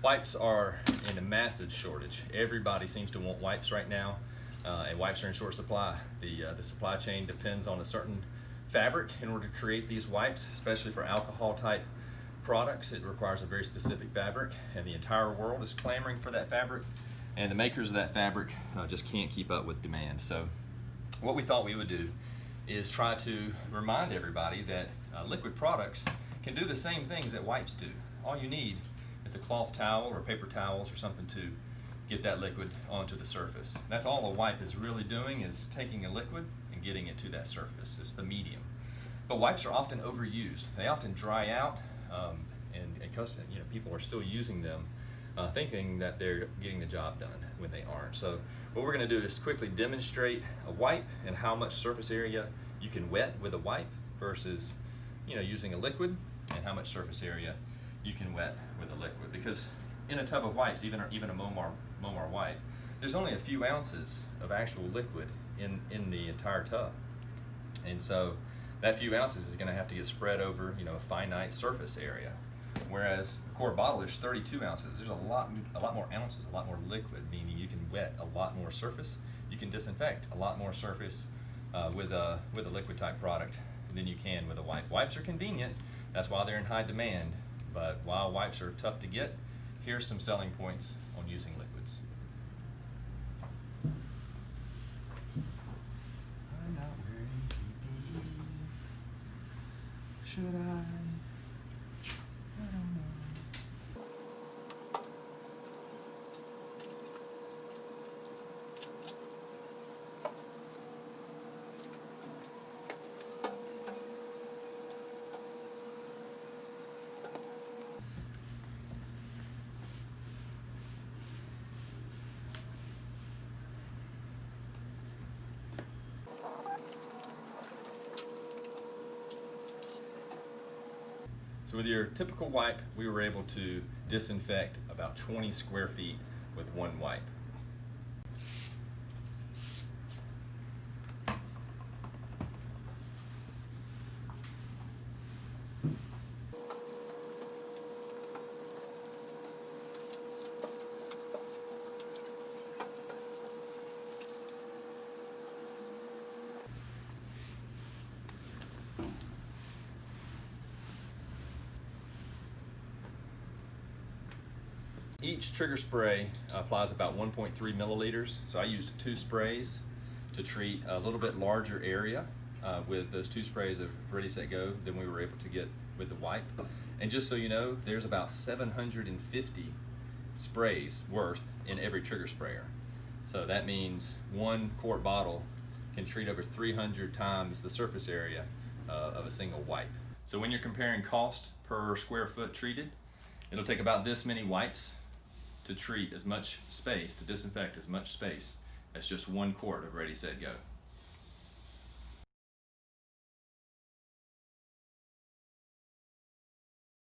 Wipes are in a massive shortage. Everybody seems to want wipes right now, and wipes are in short supply. The supply chain depends on a certain fabric in order to create these wipes, especially for alcohol type products. It requires a very specific fabric, and the entire world is clamoring for that fabric, and the makers of that fabric just can't keep up with demand. So what we thought we would do is try to remind everybody that liquid products can do the same things that wipes do. All you need is a cloth towel or paper towels or something to get that liquid onto the surface. That's all a wipe is really doing, is taking a liquid and getting it to that surface. It's the medium. But wipes are often overused. They often dry out, and people are still using them thinking that they're getting the job done when they aren't. So what we're going to do is quickly demonstrate a wipe and how much surface area you can wet with a wipe versus using a liquid, and how much surface area you can wet with a liquid. Because in a tub of wipes, even a Momar wipe, there's only a few ounces of actual liquid in the entire tub, and so that few ounces is going to have to get spread over a finite surface area. Whereas a quart bottle, there's 32 ounces. There's a lot more ounces, a lot more liquid, meaning you can wet a lot more surface. You can disinfect a lot more surface with a liquid type product than you can with a wipe. Wipes are convenient. That's why they're in high demand. But while wipes are tough to get, here's some selling points on using liquids. I'm not wearing PPE. Should I? I don't know. So with your typical wipe, we were able to disinfect about 20 square feet with one wipe. Each trigger spray applies about 1.3 milliliters, so I used 2 sprays to treat a little bit larger area with those 2 sprays of Ready-Set-Go than we were able to get with the wipe. And just so you know, there's about 750 sprays worth in every trigger sprayer. So that means 1 quart bottle can treat over 300 times the surface area of a single wipe. So when you're comparing cost per square foot treated, it'll take about this many wipes to treat as much space, to disinfect as much space as just 1 quart of Ready-Set-Go.